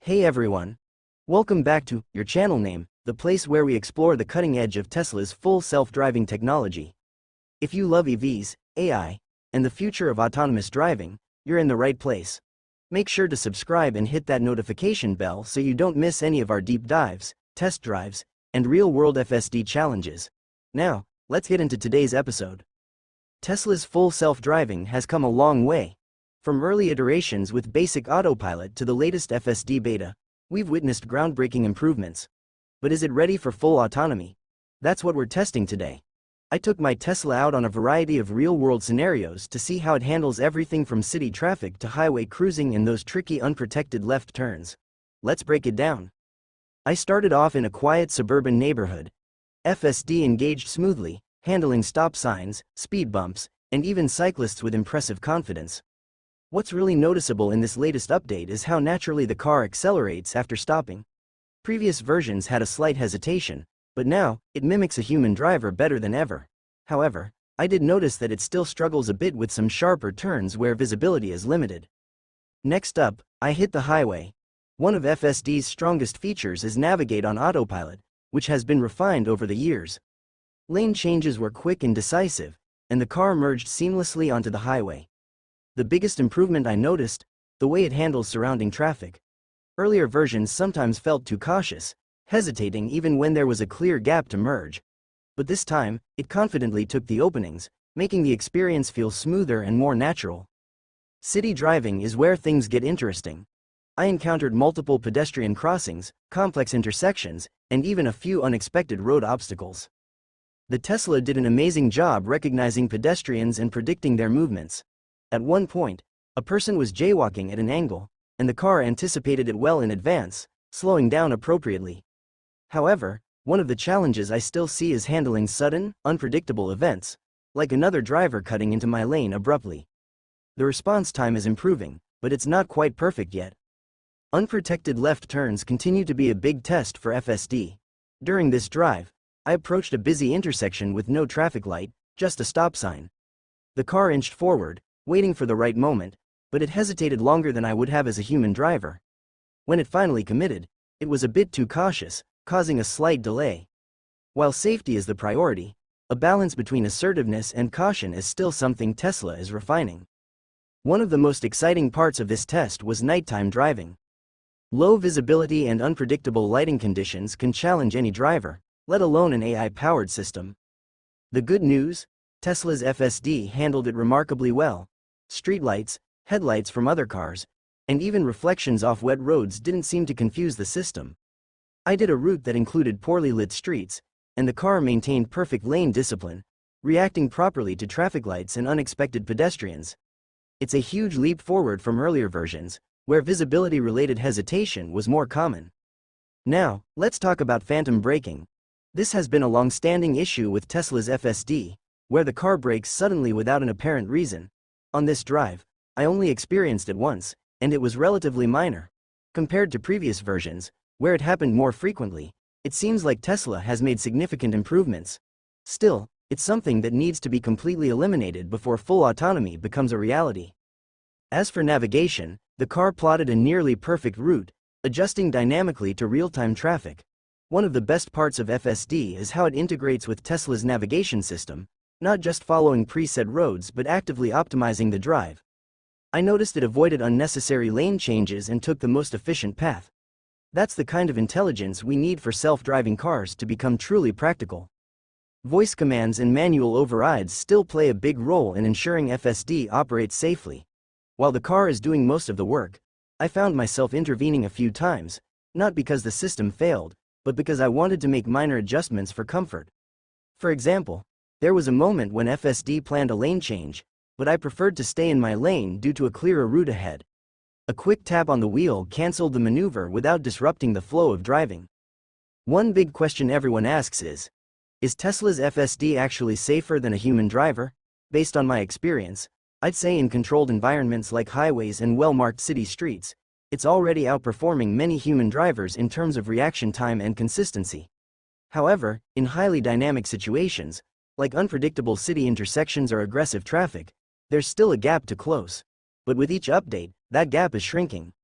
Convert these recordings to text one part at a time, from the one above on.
Hey everyone! Welcome back to your channel name, the place where we explore the cutting edge of Tesla's full self-driving technology. If you love EVs, AI, and the future of autonomous driving, you're in the right place. Make sure to subscribe and hit that notification bell so you don't miss any of our deep dives, test drives, and real-world FSD challenges. Now, let's get into today's episode. Tesla's full self-driving has come a long way. From early iterations with basic Autopilot to the latest FSD beta, we've witnessed groundbreaking improvements. But is it ready for full autonomy? That's what we're testing today. I took my Tesla out on a variety of real-world scenarios to see how it handles everything from city traffic to highway cruising and those tricky unprotected left turns. Let's break it down. I started off in a quiet suburban neighborhood. FSD engaged smoothly, handling stop signs, speed bumps, and even cyclists with impressive confidence. What's really noticeable in this latest update is how naturally the car accelerates after stopping. Previous versions had a slight hesitation, but now, it mimics a human driver better than ever. However, I did notice that it still struggles a bit with some sharper turns where visibility is limited. Next up, I hit the highway. One of FSD's strongest features is Navigate on Autopilot, which has been refined over the years. Lane changes were quick and decisive, and the car merged seamlessly onto the highway. The biggest improvement I noticed, the way it handles surrounding traffic. Earlier versions sometimes felt too cautious, hesitating even when there was a clear gap to merge. But this time, it confidently took the openings, making the experience feel smoother and more natural. City driving is where things get interesting. I encountered multiple pedestrian crossings, complex intersections, and even a few unexpected road obstacles. The Tesla did an amazing job recognizing pedestrians and predicting their movements. At one point, a person was jaywalking at an angle, and the car anticipated it well in advance, slowing down appropriately. However, one of the challenges I still see is handling sudden, unpredictable events, like another driver cutting into my lane abruptly. The response time is improving, but it's not quite perfect yet. Unprotected left turns continue to be a big test for FSD. During this drive, I approached a busy intersection with no traffic light, just a stop sign. The car inched forward, waiting for the right moment, but it hesitated longer than I would have as a human driver. When it finally committed, it was a bit too cautious, causing a slight delay. While safety is the priority, a balance between assertiveness and caution is still something Tesla is refining. One of the most exciting parts of this test was nighttime driving. Low visibility and unpredictable lighting conditions can challenge any driver, let alone an AI-powered system. The good news? Tesla's FSD handled it remarkably well. Streetlights, headlights from other cars, and even reflections off wet roads didn't seem to confuse the system. I did a route that included poorly lit streets, and the car maintained perfect lane discipline, reacting properly to traffic lights and unexpected pedestrians. It's a huge leap forward from earlier versions, where visibility-related hesitation was more common. Now, let's talk about phantom braking. This has been a long-standing issue with Tesla's FSD, where the car brakes suddenly without an apparent reason. On this drive, I only experienced it once, and it was relatively minor. Compared to previous versions, where it happened more frequently, it seems like Tesla has made significant improvements. Still, it's something that needs to be completely eliminated before full autonomy becomes a reality. As for navigation, the car plotted a nearly perfect route, adjusting dynamically to real-time traffic. One of the best parts of FSD is how it integrates with Tesla's navigation system, not just following preset roads but actively optimizing the drive. I noticed it avoided unnecessary lane changes and took the most efficient path. That's the kind of intelligence we need for self-driving cars to become truly practical. Voice commands and manual overrides still play a big role in ensuring FSD operates safely. While the car is doing most of the work, I found myself intervening a few times, not because the system failed, but because I wanted to make minor adjustments for comfort. For example, there was a moment when FSD planned a lane change, but I preferred to stay in my lane due to a clearer route ahead. A quick tap on the wheel canceled the maneuver without disrupting the flow of driving. One big question everyone asks is Tesla's FSD actually safer than a human driver? Based on my experience, I'd say in controlled environments like highways and well-marked city streets, it's already outperforming many human drivers in terms of reaction time and consistency. However, in highly dynamic situations, like unpredictable city intersections or aggressive traffic, there's still a gap to close. But with each update, that gap is shrinking.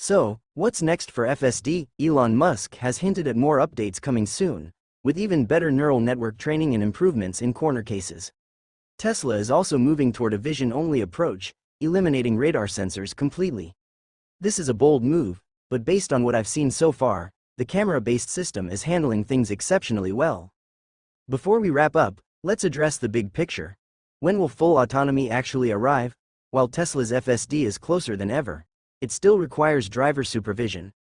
So, what's next for FSD? Elon Musk has hinted at more updates coming soon, with even better neural network training and improvements in corner cases. Tesla is also moving toward a vision-only approach, eliminating radar sensors completely. This is a bold move, but based on what I've seen so far, the camera-based system is handling things exceptionally well. Before we wrap up, let's address the big picture. When will full autonomy actually arrive? While Tesla's FSD is closer than ever, it still requires driver supervision.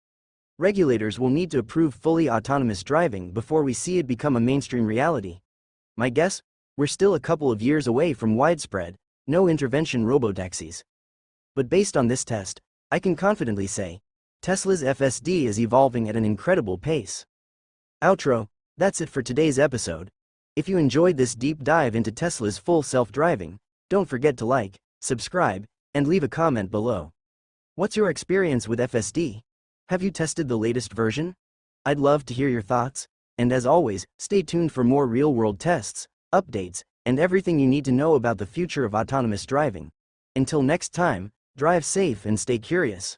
Regulators will need to approve fully autonomous driving before we see it become a mainstream reality. My guess? We're still a couple of years away from widespread, no-intervention robotaxis. But based on this test, I can confidently say, Tesla's FSD is evolving at an incredible pace. Outro. That's it for today's episode. If you enjoyed this deep dive into Tesla's full self-driving, don't forget to like, subscribe, and leave a comment below. What's your experience with FSD? Have you tested the latest version? I'd love to hear your thoughts, and as always, stay tuned for more real-world tests, updates, and everything you need to know about the future of autonomous driving. Until next time, drive safe and stay curious.